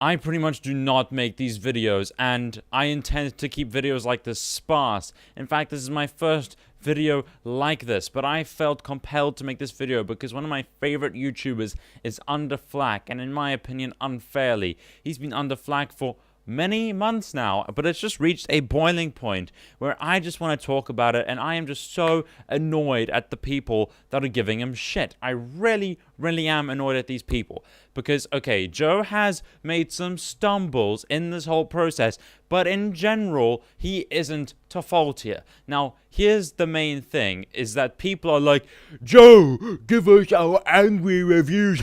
I pretty much do not make these videos, and I intend to keep videos like this sparse. In fact, this is my first video like this, but I felt compelled to make this video because one of my favorite YouTubers is under flak, and in my opinion, unfairly. He's been under flak for many months now, but it's just reached a boiling point where I just want to talk about it, and I am just so annoyed at the people that are giving him shit. I really am annoyed at these people because, okay, Joe has made some stumbles in this whole process, but in general, he isn't to fault here. Now, here's the main thing, is that people are like, Joe, give us our angry reviews.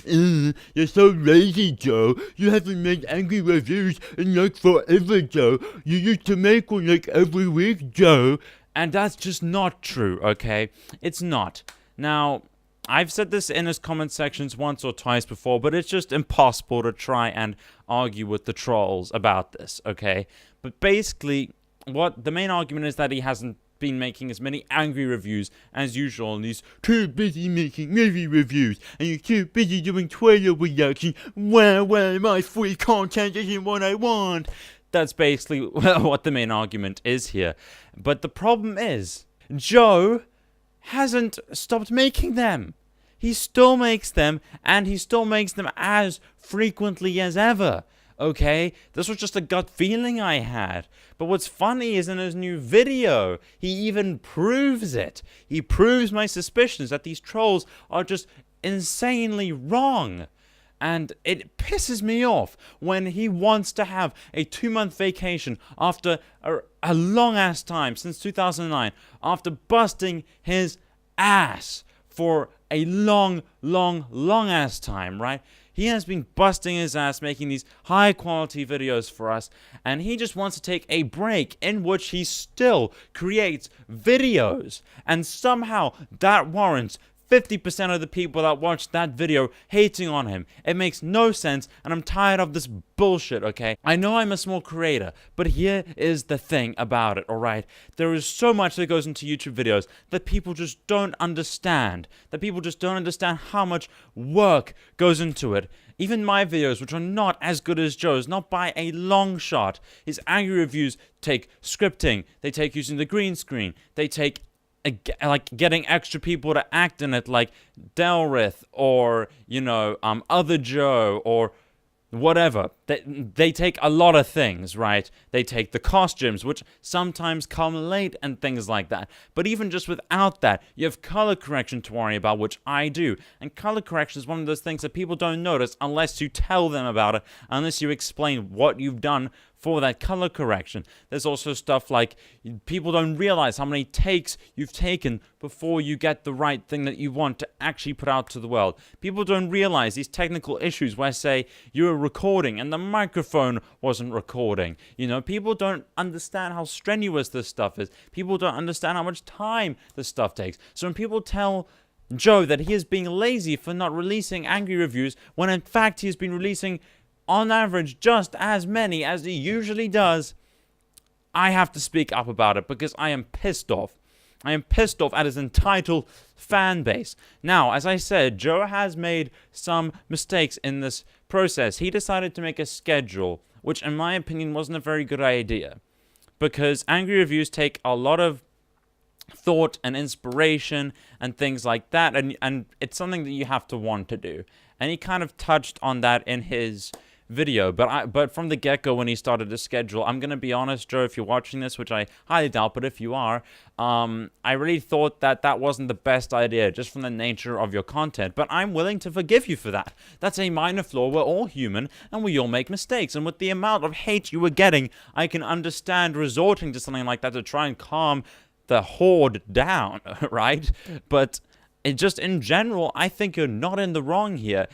You're so lazy, Joe. You haven't made angry reviews in like forever, Joe. You used to make one like every week, Joe. And that's just not true, okay? It's not. Now, I've said this in his comment sections once or twice before, but it's just impossible to try and argue with the trolls about this, okay? But basically, what the main argument is that he hasn't been making as many angry reviews as usual, and he's too busy making movie reviews, and you're too busy doing trailer reaction. Well, my free content isn't what I want. That's basically what the main argument is here. But the problem is, Joe hasn't stopped making them. He still makes them, and he still makes them as frequently as ever. Okay, this was just a gut feeling I had. But what's funny is in his new video, he even proves it. He proves my suspicions that these trolls are just insanely wrong. And it pisses me off when he wants to have a 2-month vacation after a long-ass time, since 2009, after busting his ass for a long-ass time, right? He has been busting his ass making these high-quality videos for us, and he just wants to take a break in which he still creates videos. And somehow that warrants 50% of the people that watched that video hating on him. It makes no sense, and I'm tired of this bullshit, okay? I know I'm a small creator, but here is the thing about it, alright? There is so much that goes into YouTube videos that people just don't understand. That people just don't understand how much work goes into it. Even my videos, which are not as good as Joe's, not by a long shot. His angry reviews take scripting, they take using the green screen, they take like getting extra people to act in it, like Delrith or, you know, Other Joe or whatever. They take a lot of things, right? They take the costumes, which sometimes come late and things like that. But even just without that, you have color correction to worry about, which I do. And color correction is one of those things that people don't notice unless you tell them about it, unless you explain what you've done for that color correction. There's also stuff like people don't realize how many takes you've taken before you get the right thing that you want to actually put out to the world. People don't realize these technical issues where, say, you were recording and the microphone wasn't recording. You know, people don't understand how strenuous this stuff is. People don't understand how much time this stuff takes. So when people tell Joe that he is being lazy for not releasing angry reviews, when in fact he has been releasing on average just as many as he usually does, I have to speak up about it because I am pissed off. I am pissed off at his entitled fan base. Now, as I said, Joe has made some mistakes in this process. He decided to make a schedule, which in my opinion wasn't a very good idea, because angry reviews take a lot of thought and inspiration and things like that, and it's something that you have to want to do. And he kind of touched on that in his video, but from the get-go when he started the schedule, I'm gonna be honest, Joe, if you're watching this, which I highly doubt, but if you are, I really thought that wasn't the best idea, just from the nature of your content, but I'm willing to forgive you for that. That's a minor flaw. We're all human, and we all make mistakes, and with the amount of hate you were getting, I can understand resorting to something like that to try and calm the horde down, right? But it just in general, I think you're not in the wrong here.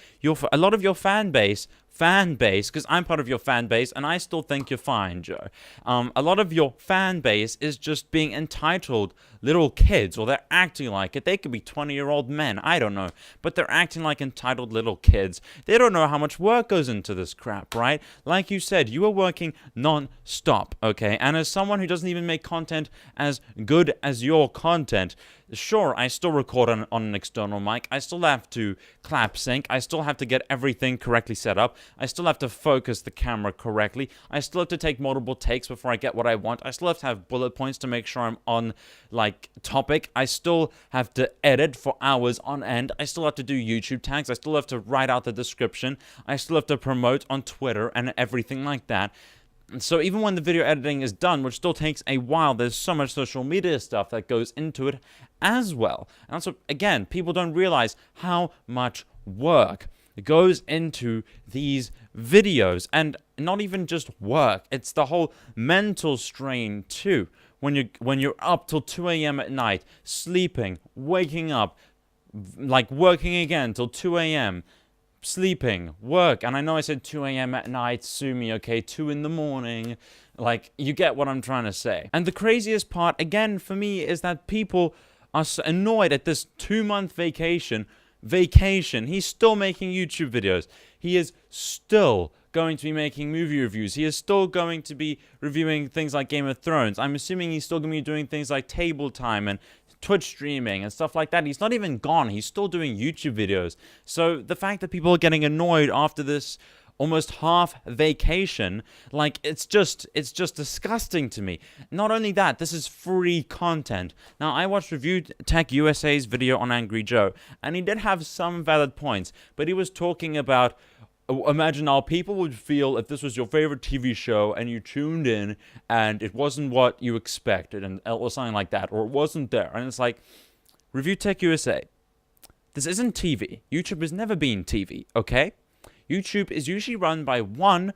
A lot of your fan base, because I'm part of your fan base, and I still think you're fine, Joe. A lot of your fan base is just being entitled little kids, or they're acting like it. They could be 20-year-old men, I don't know, but they're acting like entitled little kids. They don't know how much work goes into this crap, right? Like you said, you are working non-stop, okay? And as someone who doesn't even make content as good as your content, Sure, I still record on an external mic. I still have to clap sync. I still have to get everything correctly set up. I still have to focus the camera correctly. I still have to take multiple takes before I get what I want. I still have to have bullet points to make sure I'm on, like, topic. I still have to edit for hours on end. I still have to do YouTube tags. I still have to write out the description. I still have to promote on Twitter and everything like that. So even when the video editing is done, which still takes a while, there's so much social media stuff that goes into it as well. And also, again, people don't realize how much work goes into these videos. And not even just work, it's the whole mental strain too. When you're up till 2 a.m. at night, sleeping, waking up, like working again till 2 a.m., sleeping, work, and I know I said 2 a.m. at night, sue me, okay, 2 in the morning, like, you get what I'm trying to say. And the craziest part, again, for me, is that people are so annoyed at this 2-month vacation, he's still making YouTube videos, he is still going to be making movie reviews, he is still going to be reviewing things like Game of Thrones, I'm assuming he's still going to be doing things like Table Time and Twitch streaming and stuff like that. He's not even gone. He's still doing YouTube videos. So the fact that people are getting annoyed after this almost half vacation, like, it's just disgusting to me. Not only that, this is free content. Now, I watched Review Tech USA's video on Angry Joe, and he did have some valid points, but he was talking about, imagine how people would feel if this was your favorite TV show and you tuned in and it wasn't what you expected and or something like that, or it wasn't there. And it's like, Review Tech USA, this isn't TV. YouTube has never been TV, okay? YouTube is usually run by one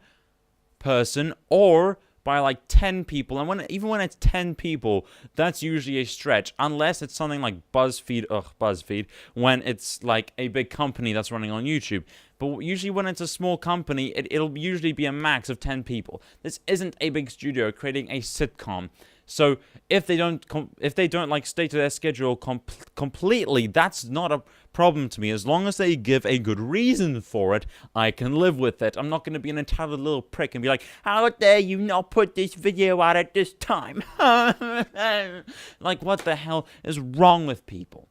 person or by like 10 people, and even when it's 10 people, that's usually a stretch, unless it's something like BuzzFeed, when it's like a big company that's running on YouTube. But usually when it's a small company, it'll usually be a max of 10 people. This isn't a big studio creating a sitcom. So if they don't like stick to their schedule completely, that's not a problem to me. As long as they give a good reason for it, I can live with it. I'm not going to be an entitled little prick and be like, how dare you not put this video out at this time? Like, what the hell is wrong with people?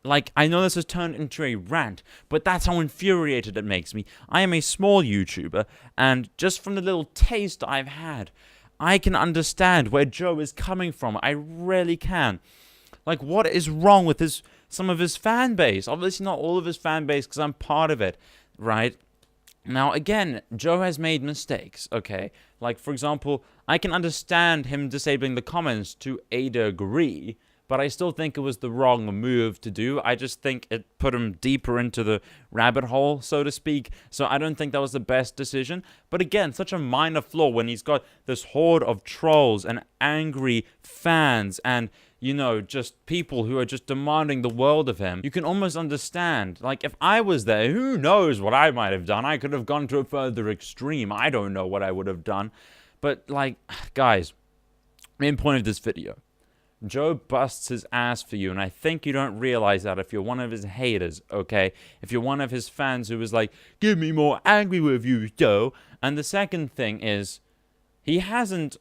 Like, I know this has turned into a rant, but that's how infuriated it makes me. I am a small YouTuber, and just from the little taste I've had, I can understand where Joe is coming from. I really can. Like, what is wrong with some of his fan base? Obviously not all of his fan base, because I'm part of it, right? Now, again, Joe has made mistakes, okay? Like, for example, I can understand him disabling the comments to a degree, but I still think it was the wrong move to do. I just think it put him deeper into the rabbit hole, so to speak. So I don't think that was the best decision. But again, such a minor flaw when he's got this horde of trolls and angry fans and, you know, just people who are just demanding the world of him. You can almost understand. Like, if I was there, who knows what I might have done? I could have gone to a further extreme. I don't know what I would have done. But, like, guys, main point of this video. Joe busts his ass for you, and I think you don't realize that if you're one of his haters, okay? If you're one of his fans who is like, give me more angry reviews, Joe. And the second thing is, he's made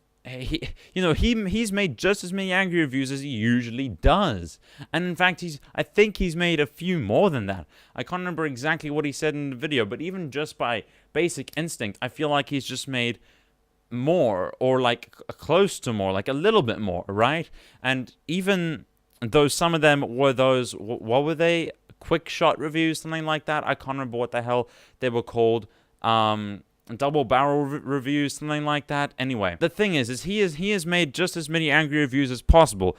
just as many angry reviews as he usually does. And in fact, I think he's made a few more than that. I can't remember exactly what he said in the video, but even just by basic instinct, I feel like he's just made more, or like close to more, like a little bit more, right? And even though some of them were those, what were they? Quick shot reviews, something like that. I can't remember what the hell they were called. Double barrel reviews, something like that. Anyway, the thing is he has made just as many angry reviews as possible.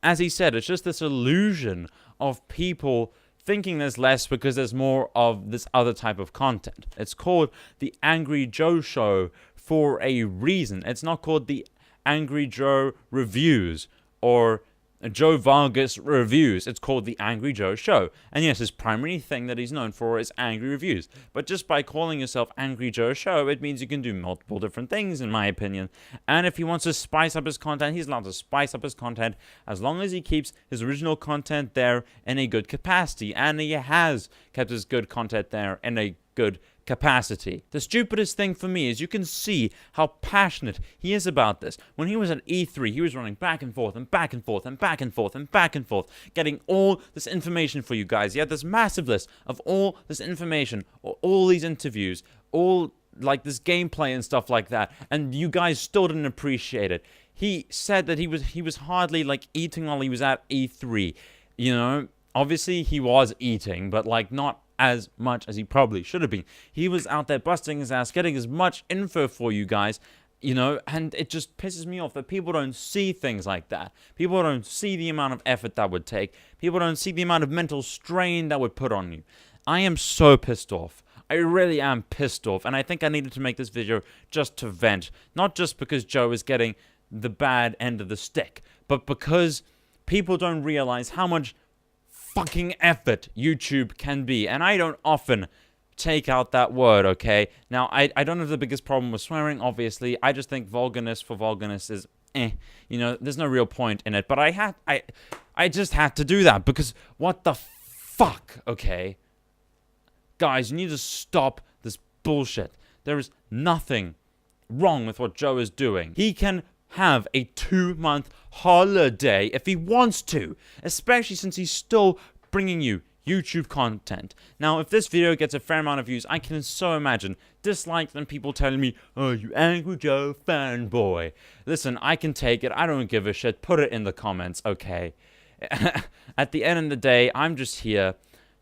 As he said, it's just this illusion of people thinking there's less because there's more of this other type of content. It's called the Angry Joe Show for a reason. It's not called the Angry Joe Reviews or Joe Vargas Reviews. It's called the Angry Joe Show. And yes, his primary thing that he's known for is angry reviews. But just by calling yourself Angry Joe Show, it means you can do multiple different things, in my opinion. And if he wants to spice up his content, he's allowed to spice up his content as long as he keeps his original content there in a good capacity. And he has kept his good content there in a good capacity. The stupidest thing for me is you can see how passionate he is about this. When he was at E3, he was running back and forth and back and forth and back and forth and back and forth, getting all this information for you guys. He had this massive list of all this information, all these interviews, all like this gameplay and stuff like that, and you guys still didn't appreciate it. He said that he was hardly like eating while he was at E3. You know, obviously he was eating, but like not as much as he probably should have been. He was out there busting his ass, getting as much info for you guys, you know, and it just pisses me off that people don't see things like that. People don't see the amount of effort that would take. People don't see the amount of mental strain that would put on you. I am so pissed off. I really am pissed off, and I think I needed to make this video just to vent. Not just because Joe is getting the bad end of the stick, but because people don't realize how much fucking effort YouTube can be. And I don't often take out that word, okay? Now, I don't have the biggest problem with swearing, obviously. I just think vulgarness for vulgarness is you know, there's no real point in it. But I just had to do that because what the fuck, okay? Guys, you need to stop this bullshit. There is nothing wrong with what Joe is doing. He can have a 2-month holiday if he wants to, especially since he's still bringing you YouTube content. Now, if this video gets a fair amount of views, I can so imagine dislikes and people telling me, oh, you Angry Joe fanboy. Listen, I can take it. I don't give a shit. Put it in the comments, okay? At the end of the day, I'm just here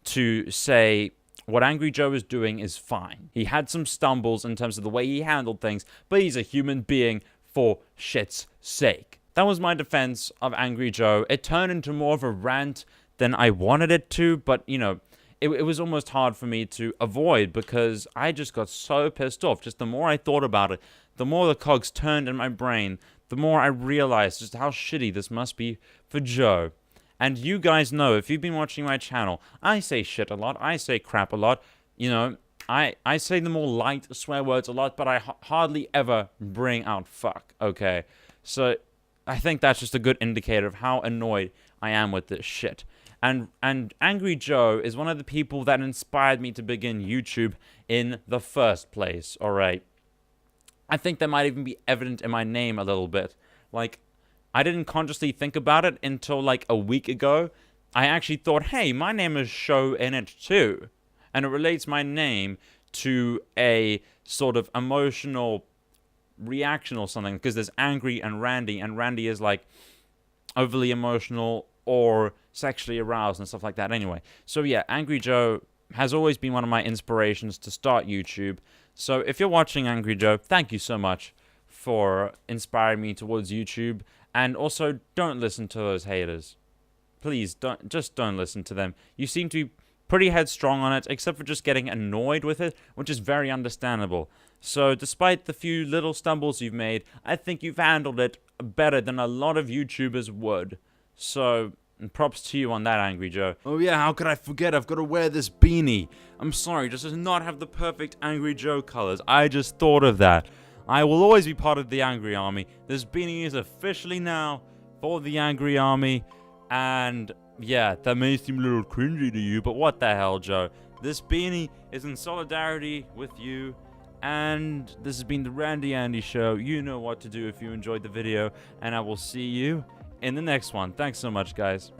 to say what Angry Joe is doing is fine. He had some stumbles in terms of the way he handled things, but he's a human being for shit's sake. That was my defense of Angry Joe. It turned into more of a rant than I wanted it to, but, you know, it was almost hard for me to avoid because I just got so pissed off. Just the more I thought about it, the more the cogs turned in my brain, the more I realized just how shitty this must be for Joe. And you guys know, if you've been watching my channel, I say shit a lot, I say crap a lot, you know, I say the more light swear words a lot, but I hardly ever bring out fuck, okay? So I think that's just a good indicator of how annoyed I am with this shit. And Angry Joe is one of the people that inspired me to begin YouTube in the first place, alright? I think that might even be evident in my name a little bit. Like, I didn't consciously think about it until like a week ago. I actually thought, hey, my name is Show in it too. And it relates my name to a sort of emotional reaction or something. Because there's Angry and Randy is like overly emotional or sexually aroused and stuff like that anyway. So yeah, Angry Joe has always been one of my inspirations to start YouTube. So if you're watching Angry Joe, thank you so much for inspiring me towards YouTube. And also, don't listen to those haters. Please, don't listen to them. You seem to be pretty headstrong on it, except for just getting annoyed with it, which is very understandable. So, despite the few little stumbles you've made, I think you've handled it better than a lot of YouTubers would. So, props to you on that, Angry Joe. Oh yeah, how could I forget? I've got to wear this beanie. I'm sorry, just does not have the perfect Angry Joe colors. I just thought of that. I will always be part of the Angry Army. This beanie is officially now for the Angry Army. And yeah, that may seem a little cringy to you, but what the hell, Joe? This beanie is in solidarity with you. And this has been the Randy Andy Show. You know what to do if you enjoyed the video. And I will see you in the next one. Thanks so much, guys.